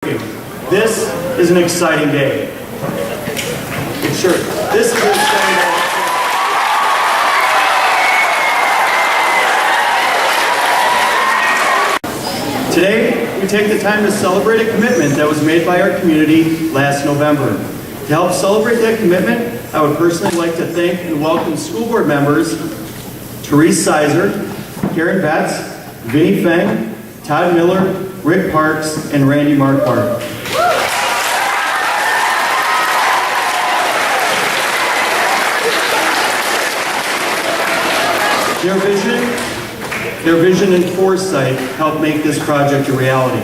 This is an exciting day. Sure, this is an exciting day. Today, we take the time to celebrate a commitment that was made by our community last November. To help celebrate that commitment, I would personally like to thank and welcome school board members Therese Sizer, Karen Betts, Vinnie Feng, Todd Miller, Rick Parks, and Randy Marquardt. Their vision and foresight helped make this project a reality.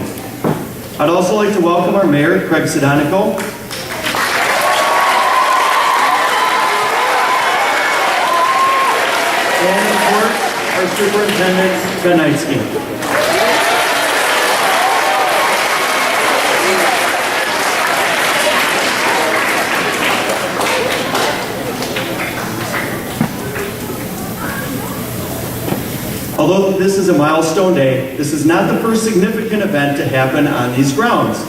I'd also like to welcome our mayor, Craig Sedonico, and of course, our superintendent, Ben Knightsky. Although this is a milestone day, this is not the first significant event to happen on these grounds.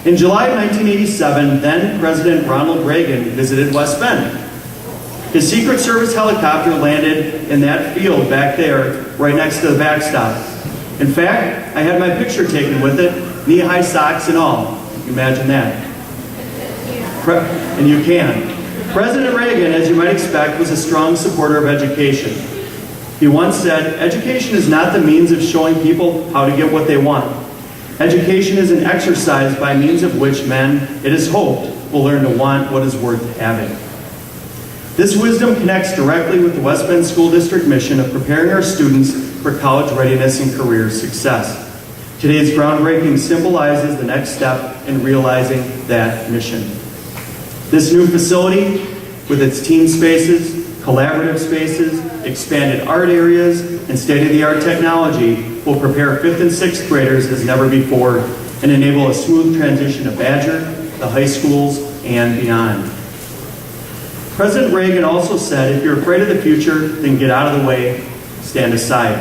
In July of 1987, then President Ronald Reagan visited West Bend. His Secret Service helicopter landed in that field back there, right next to the backstop. In fact, I had my picture taken with it, knee-high socks and all. You can imagine that. And you can. President Reagan, as you might expect, was a strong supporter of education. He once said, "Education is not the means of showing people how to get what they want. Education is an exercise by means of which men, it is hoped, will learn to want what is worth having." This wisdom connects directly with the West Bend School District mission of preparing our students for college readiness and career success. Today's groundbreaking symbolizes the next step in realizing that mission. This new facility, with its team spaces, collaborative spaces, expanded art areas, and state-of-the-art technology will prepare 5th and 6th graders as never before and enable a smooth transition to Badger, the high schools, and beyond. President Reagan also said, "If you're afraid of the future, then get out of the way, stand aside."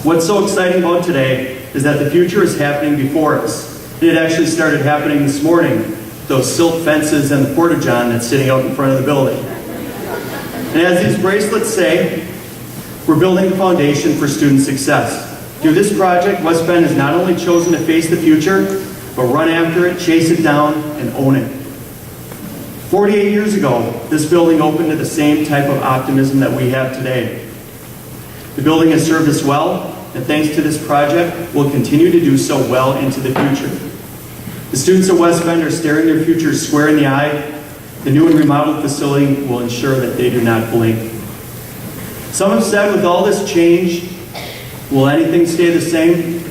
What's so exciting about today is that the future is happening before us. It actually started happening this morning, those silt fences and the porta-john that's sitting out in front of the building. And as these bracelets say, we're building the foundation for student success. Through this project, West Bend has not only chosen to face the future, but run after it, chase it down, and own it. 48 years ago, this building opened to the same type of optimism that we have today. The building has served us well, and thanks to this project, will continue to do so well into the future. The students at West Bend are staring their future square in the eye. The new and remodeled facility will ensure that they do not blink. Some have said, with all this change, will anything stay the same?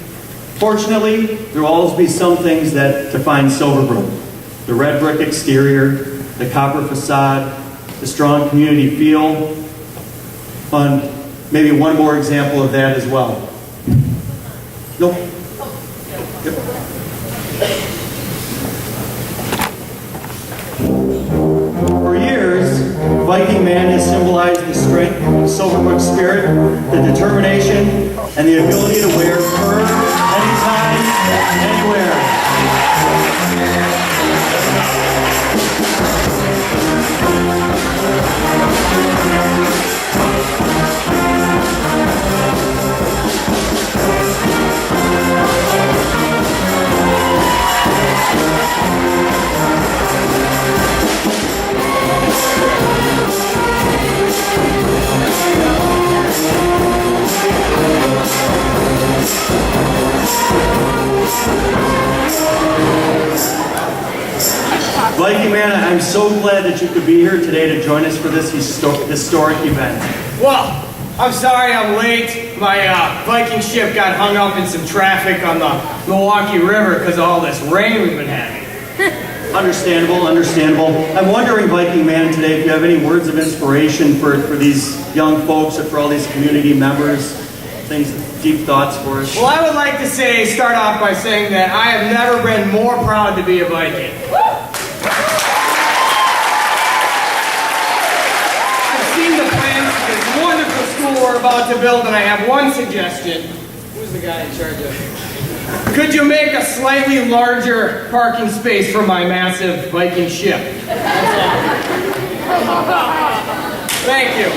Fortunately, there will always be some things that define Silverbrook. The red brick exterior, the copper facade, the strong community feel, and maybe one more example of that as well. Nope. Yep. For years, Viking man has symbolized the strength of Silverbrook spirit, the determination, and the ability to wear fur anytime, anywhere. Viking man, I'm so glad that you could be here today to join us for this historic event. Well, I'm sorry I'm late. My Viking ship got hung up in some traffic on the Milwaukee River because of all this rain we've been having. Understandable, understandable. I'm wondering, Viking man, today, if you have any words of inspiration for these young folks or for all these community members, things, deep thoughts for us. Well, I would like to start off by saying that I have never been more proud to be a Viking. I've seen the plans for this wonderful school we're about to build, and I have one suggestion. Who's the guy in charge of it? Could you make a slightly larger parking space for my massive Viking ship? Thank you.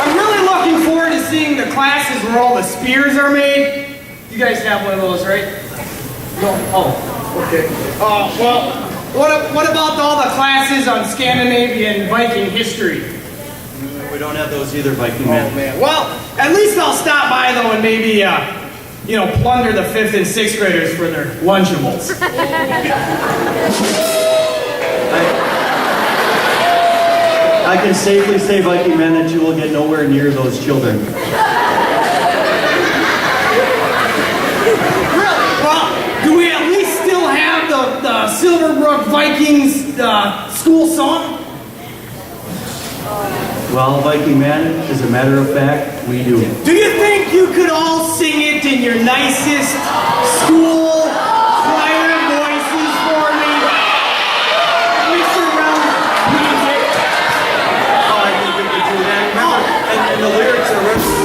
I'm really looking forward to seeing the classes where all the spears are made. You guys have one of those, right? No? Oh, okay. Well, what about all the classes on Scandinavian Viking history? We don't have those either, Viking man. Oh, man. Well, at least I'll stop by, though, and maybe, plunder the 5th and 6th graders for their Lunchables. I can safely say, Viking man, that you will get nowhere near those children. Really? Well, do we at least still have the Silverbrook Vikings school song? Well, Viking man, as a matter of fact, we do. Do you think you could all sing it in your nicest school choir voices for me? Mr. Round music. Oh, I think we could do that. Remember, and the lyrics are written.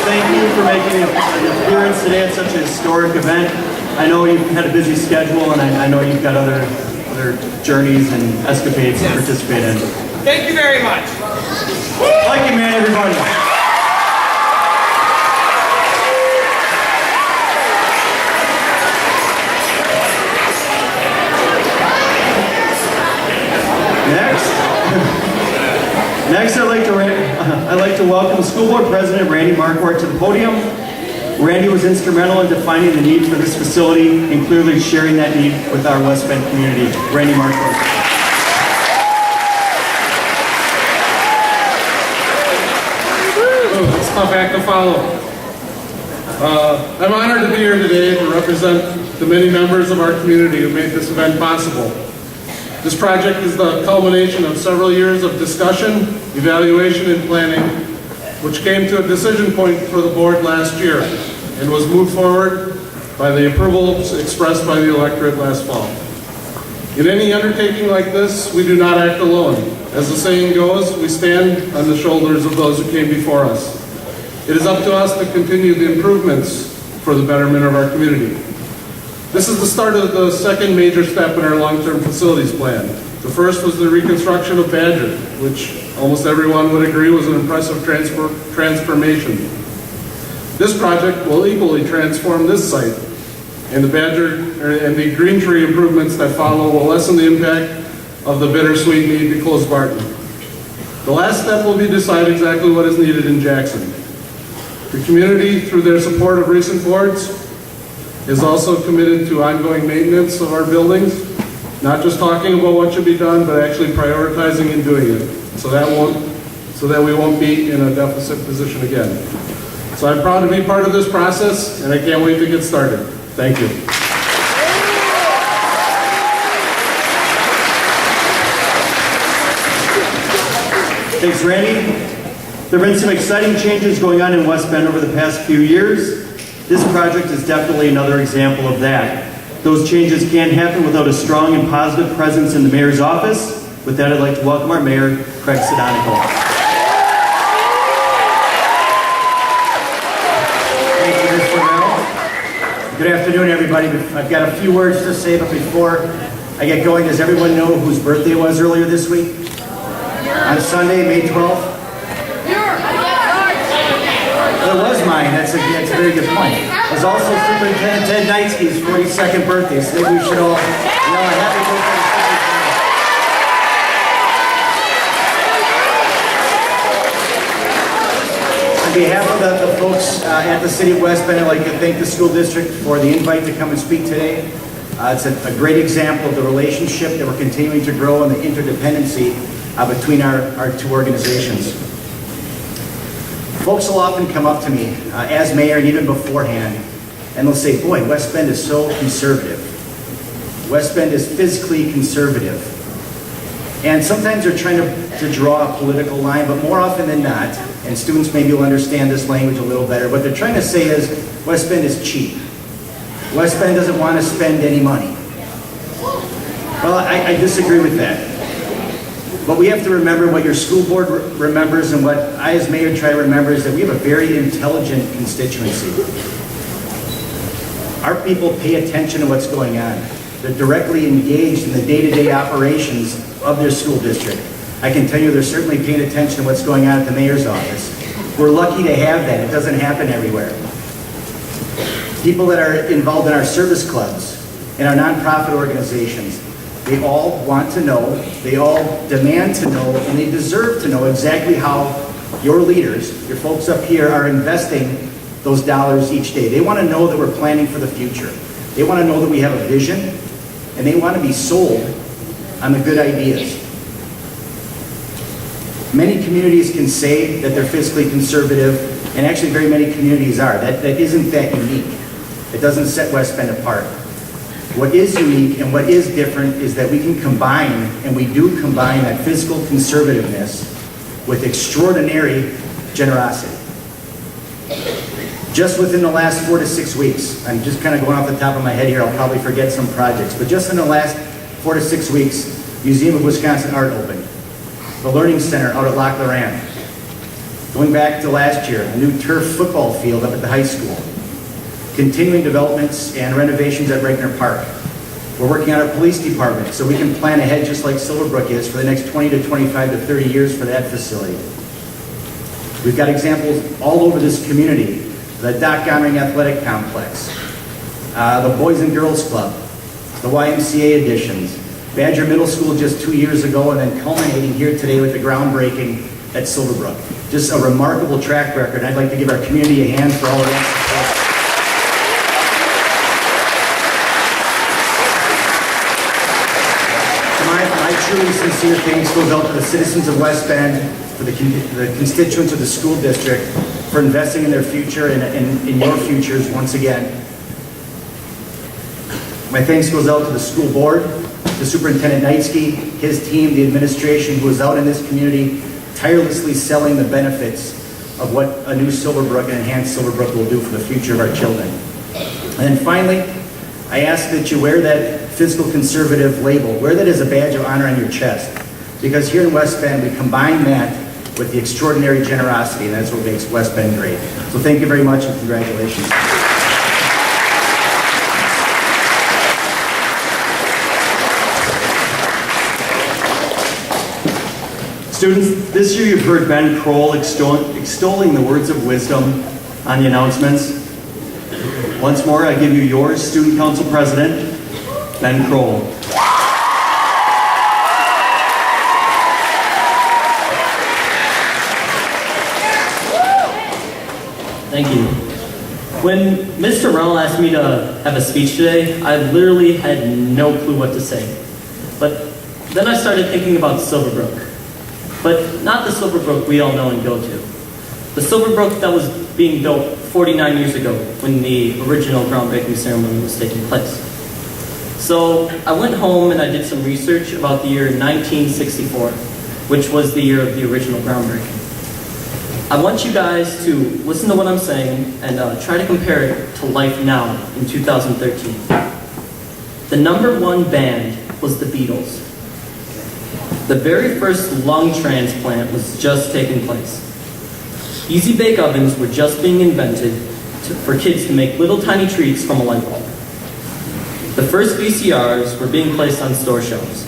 Thank you for making an appearance today at such a historic event. I know you've had a busy schedule, and I know you've got other journeys and escapades to participate in. Thank you very much. Viking man, everybody. Next, I'd like to welcome School Board President Randy Marquardt to the podium. Randy was instrumental in defining the need for this facility and clearly sharing that need with our West Bend community. Randy Marquardt. It's a tough act to follow. I'm honored to be here today to represent the many members of our community who made this event possible. This project is the culmination of several years of discussion, evaluation, and planning, which came to a decision point for the board last year and was moved forward by the approvals expressed by the electorate last fall. In any undertaking like this, we do not act alone. As the saying goes, we stand on the shoulders of those who came before us. It is up to us to continue the improvements for the betterment of our community. This is the start of the second major step in our long-term facilities plan. The first was the reconstruction of Badger, which almost everyone would agree was an impressive transformation. This project will equally transform this site, and the green tree improvements that follow will lessen the impact of the bittersweet need to close Barton. The last step will be to decide exactly what is needed in Jackson. The community, through their support of recent boards, is also committed to ongoing maintenance of our buildings, not just talking about what should be done, but actually prioritizing and doing it, so that we won't be in a deficit position again. So I'm proud to be part of this process, and I can't wait to get started. Thank you. Thanks, Randy. There have been some exciting changes going on in West Bend over the past few years. This project is definitely another example of that. Those changes can't happen without a strong and positive presence in the mayor's office. With that, I'd like to welcome our mayor, Craig Sedonico. Thank you, Mr. Merrill. Good afternoon, everybody. I've got a few words to say, but before I get going, does everyone know whose birthday it was earlier this week? On Sunday, May 12th? It was mine. That's a very good point. It was also Superintendent Ted Knightsky's 42nd birthday, so maybe we should all yell a happy birthday to On behalf of the folks at the City of West Bend, I'd like to thank the school district for the invite to come and speak today. It's a great example of the relationship that we're continuing to grow and the interdependency between our two organizations. Folks will often come up to me as mayor and even beforehand, and they'll say, boy, West Bend is so conservative. West Bend is physically conservative. And sometimes they're trying to draw a political line, but more often than not, and students maybe will understand this language a little better, what they're trying to say is West Bend is cheap. West Bend doesn't want to spend any money. Well, I disagree with that. But we have to remember what your school board remembers and what I as mayor try to remember is that we have a very intelligent constituency. Our people pay attention to what's going on. They're directly engaged in the day-to-day operations of their school district. I can tell you they're certainly paying attention to what's going on at the mayor's office. We're lucky to have that. It doesn't happen everywhere. People that are involved in our service clubs, in our nonprofit organizations, they all want to know, they all demand to know, and they deserve to know exactly how your leaders, your folks up here, are investing those dollars each day. They want to know that we're planning for the future. They want to know that we have a vision, and they want to be sold on the good ideas. Many communities can say that they're fiscally conservative, and actually very many communities are. That isn't that unique. It doesn't set West Bend apart. What is unique and what is different is that we can combine, and we do combine, that fiscal conservativeness with extraordinary generosity. Just within the last 4 to 6 weeks, I'm just kind of going off the top of my head here, I'll probably forget some projects, but just in the last 4 to 6 weeks, Museum of Wisconsin Art opened. The Learning Center out at Loch Lorraine. Going back to last year, a new turf football field up at the high school. Continuing developments and renovations at Regner Park. We're working on our police department so we can plan ahead just like Silverbrook is for the next 20 to 25 to 30 years for that facility. We've got examples all over this community. The Doc Gommering Athletic Complex, the Boys and Girls Club, the YMCA additions, Badger Middle School just 2 years ago, and then culminating here today with the groundbreaking at Silverbrook. Just a remarkable track record. I'd like to give our community a hand for all of that support. My truly sincere thanks goes out to the citizens of West Bend, for the constituents of the school district, for investing in their future and in your futures once again. My thanks goes out to the school board, to Superintendent Knightsky, his team, the administration who is out in this community tirelessly selling the benefits of what a new Silverbrook and enhanced Silverbrook will do for the future of our children. And then finally, I ask that you wear that fiscal conservative label, wear that as a badge of honor on your chest. Because here in West Bend, we combine that with the extraordinary generosity, and that's what makes West Bend great. So thank you very much and congratulations. Students, this year you've heard Ben Kroll extolling the words of wisdom on the announcements. Once more, I give you yours, Student Council President, Ben Kroll. Thank you. When Mr. Rowell asked me to have a speech today, I literally had no clue what to say. But then I started thinking about Silverbrook. But not the Silverbrook we all know and go to. The Silverbrook that was being built 49 years ago when the original groundbreaking ceremony was taking place. So I went home and I did some research about the year 1964, which was the year of the original groundbreaking. I want you guys to listen to what I'm saying and try to compare it to life now in 2013. The #1 band was the Beatles. The very first lung transplant was just taking place. Easy bake ovens were just being invented for kids to make little tiny treats from a light bulb. The first VCRs were being placed on store shelves.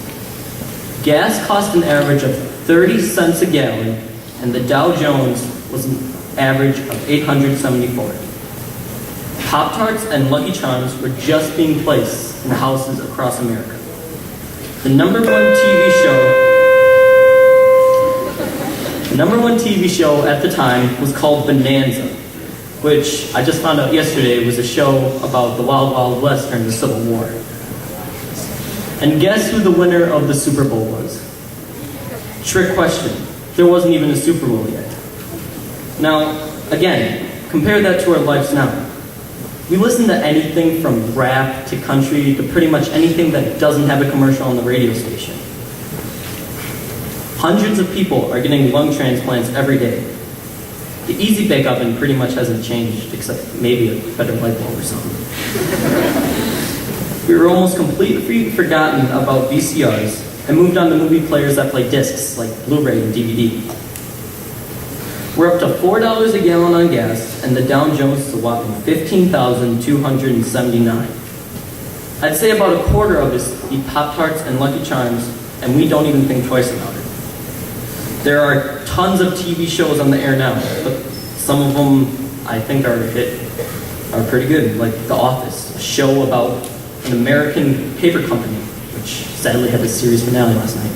Gas cost an average of 30 cents a gallon, and the Dow Jones was an average of 874. Pop-Tarts and Lucky Charms were just being placed in houses across America. The #1 TV show The #1 TV show at the time was called Bonanza, which I just found out yesterday was a show about the Wild Wild West during the Civil War. And guess who the winner of the Super Bowl was? Trick question. There wasn't even a Super Bowl yet. Now, again, compare that to our lives now. We listen to anything from rap to country to pretty much anything that doesn't have a commercial on the radio station. Hundreds of people are getting lung transplants every day. The Easy Bake Oven pretty much hasn't changed, except maybe a better light bulb or something. We were almost completely forgotten about VCRs and moved on to movie players that play discs, like Blu-ray and DVD. We're up to $4 a gallon on gas, and the Dow Jones is a whopping 15,279. I'd say about a quarter of us eat Pop-Tarts and Lucky Charms, and we don't even think twice about it. There are tons of TV shows on the air now, but some of them I think are pretty good, like The Office, a show about an American paper company, which sadly had a series finale last night.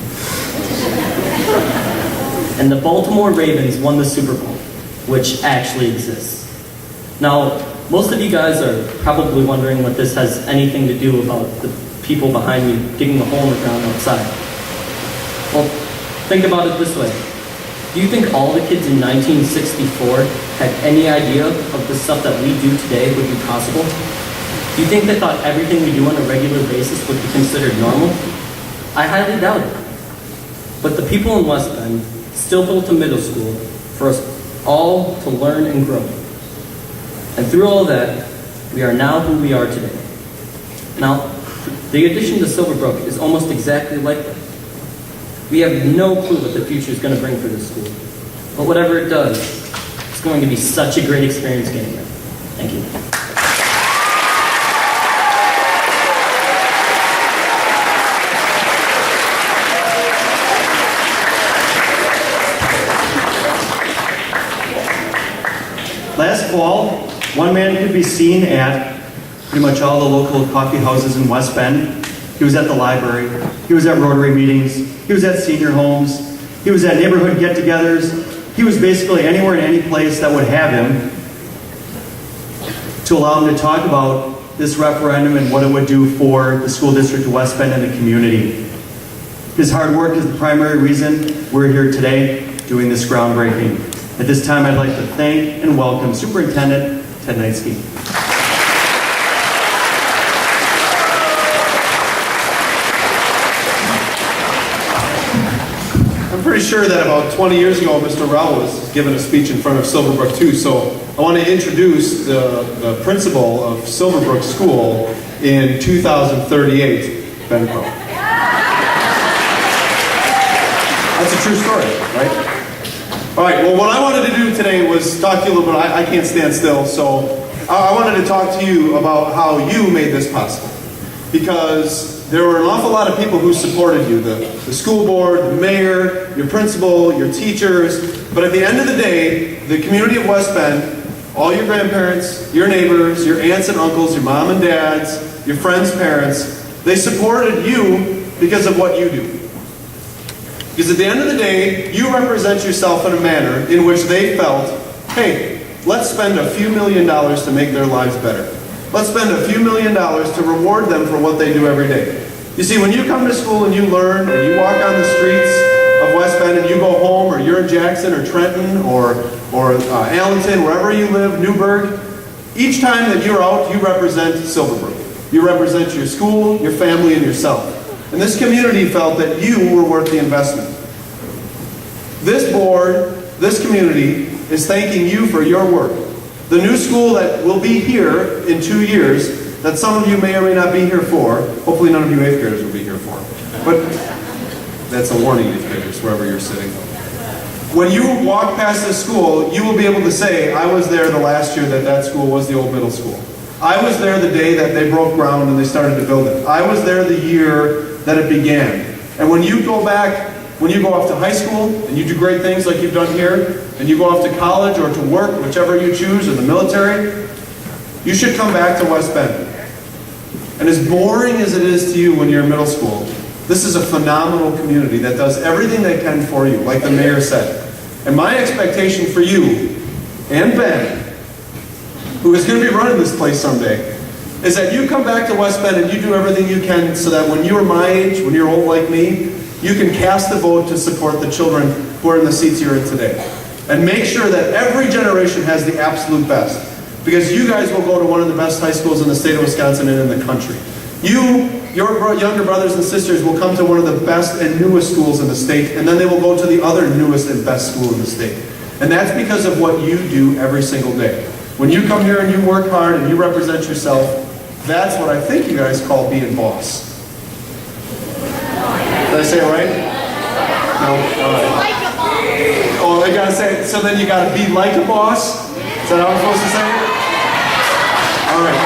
And the Baltimore Ravens won the Super Bowl, which actually exists. Now, most of you guys are probably wondering what this has anything to do about the people behind me digging a hole in the ground outside. Well, think about it this way. Do you think all the kids in 1964 had any idea of the stuff that we do today would be possible? Do you think they thought everything we do on a regular basis would be considered normal? I highly doubt it. But the people in West Bend still built a middle school for us all to learn and grow. And through all that, we are now who we are today. Now, the addition to Silverbrook is almost exactly like that. We have no clue what the future is going to bring for this school. But whatever it does, it's going to be such a great experience getting there. Thank you. Last fall, one man could be seen at pretty much all the local coffee houses in West Bend. He was at the library. He was at Rotary meetings. He was at senior homes. He was at neighborhood get-togethers. He was basically anywhere and any place that would have him to allow him to talk about this referendum and what it would do for the school district of West Bend and the community. His hard work is the primary reason we're here today doing this groundbreaking. At this time, I'd like to thank and welcome Superintendent Ted Knightsky. I'm pretty sure that about 20 years ago, Mr. Rao was given a speech in front of Silverbrook too. So I want to introduce the principal of Silverbrook School in 2038, Ben Crow. That's a true story, right? All right, well, what I wanted to do today was talk to you a little bit. I can't stand still, so I wanted to talk to you about how you made this possible. Because there were an awful lot of people who supported you, the school board, the mayor, your principal, your teachers. But at the end of the day, the community of West Bend, all your grandparents, your neighbors, your aunts and uncles, your mom and dads, your friends' parents, they supported you because of what you do. Because at the end of the day, you represent yourself in a manner in which they felt, hey, let's spend a few $1 million to make their lives better. Let's spend a few $1 million to reward them for what they do every day. You see, when you come to school and you learn, and you walk on the streets of West Bend and you go home, or you're in Jackson or Trenton or Allenton, wherever you live, Newburgh, each time that you're out, you represent Silverbrook. You represent your school, your family, and yourself. And this community felt that you were worth the investment. This board, this community, is thanking you for your work. The new school that will be here in 2 years, that some of you may or may not be here for, hopefully none of you 8th graders will be here for, but that's a warning, 8th graders, wherever you're sitting. When you walk past this school, you will be able to say, I was there the last year that school was the old middle school. I was there the day that they broke ground and they started to build it. I was there the year that it began. And when you go back, when you go off to high school and you do great things like you've done here, and you go off to college or to work, whichever you choose, or the military, you should come back to West Bend. And as boring as it is to you when you're in middle school, this is a phenomenal community that does everything they can for you, like the mayor said. And my expectation for you and Ben, who is going to be running this place someday, is that you come back to West Bend and you do everything you can so that when you're my age, when you're old like me, you can cast a vote to support the children who are in the seats you're in today. And make sure that every generation has the absolute best. Because you guys will go to one of the best high schools in the state of Wisconsin and in the country. You, your younger brothers and sisters will come to one of the best and newest schools in the state, and then they will go to the other newest and best school in the state. And that's because of what you do every single day. When you come here and you work hard and you represent yourself, that's what I think you guys call being boss. Did I say it right? No? All right. Oh, I gotta say it. So then you gotta be like a boss? Is that how I'm supposed to say it? All right.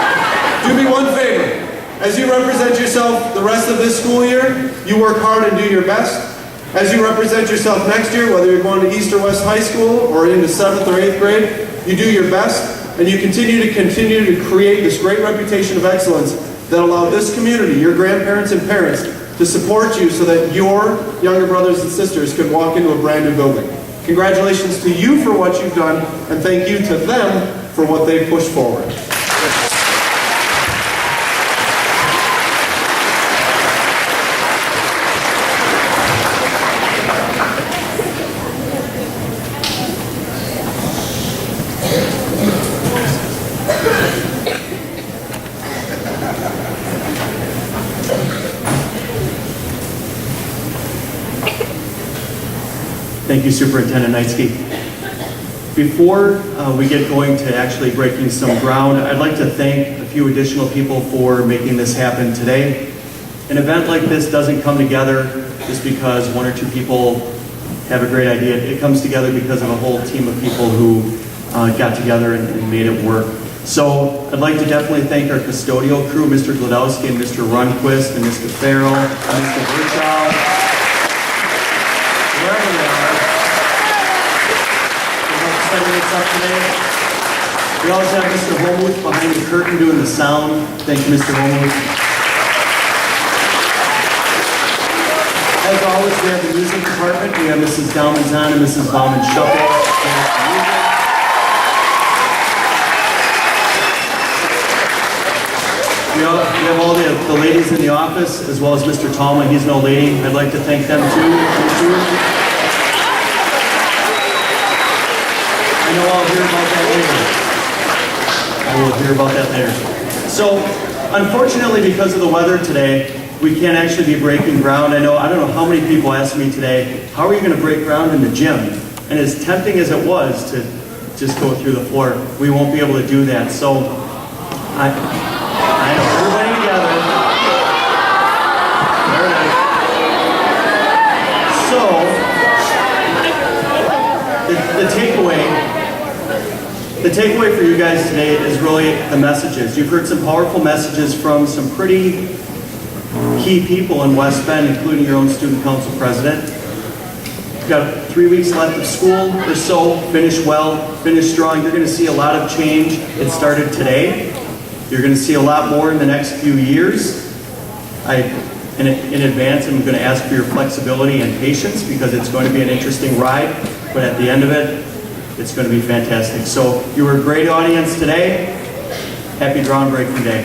Do me one favor. As you represent yourself the rest of this school year, you work hard and do your best. As you represent yourself next year, whether you're going to East or West High School or into 7th or 8th grade, you do your best. And you continue to create this great reputation of excellence that allow this community, your grandparents and parents, to support you so that your younger brothers and sisters could walk into a brand new building. Congratulations to you for what you've done, and thank you to them for what they've pushed forward. Thank you, Superintendent Knightsky. Before we get going to actually breaking some ground, I'd like to thank a few additional people for making this happen today. An event like this doesn't come together just because one or two people have a great idea. It comes together because of a whole team of people who got together and made it work. So I'd like to definitely thank our custodial crew, Mr. Glodowski and Mr. Runquist and Mr. Farrell and Mr. Virchow. Wherever they are. Setting us up today. We also have Mr. Holmuth behind the curtain doing the sound. Thank you, Mr. Holmuth. As always, we have the music department. We have Mrs. Dalmanzon and Mrs. Bauman-Shuffle. We have all the ladies in the office, as well as Mr. Tallman. He's no lady. I'd like to thank them too. I know I'll hear about that later. I will hear about that later. So, unfortunately, because of the weather today, we can't actually be breaking ground. I don't know how many people asked me today, how are you going to break ground in the gym? And as tempting as it was to just go through the floor, we won't be able to do that. So, I know, everybody together. Very nice. So, the takeaway for you guys today is really the messages. You've heard some powerful messages from some pretty key people in West Bend, including your own student council president. You've got 3 weeks left of school or so. Finish well, finish strong. You're going to see a lot of change. It started today. You're going to see a lot more in the next few years. In advance, I'm going to ask for your flexibility and patience because it's going to be an interesting ride, but at the end of it, it's going to be fantastic. So you were a great audience today. Happy Groundbreaking Day.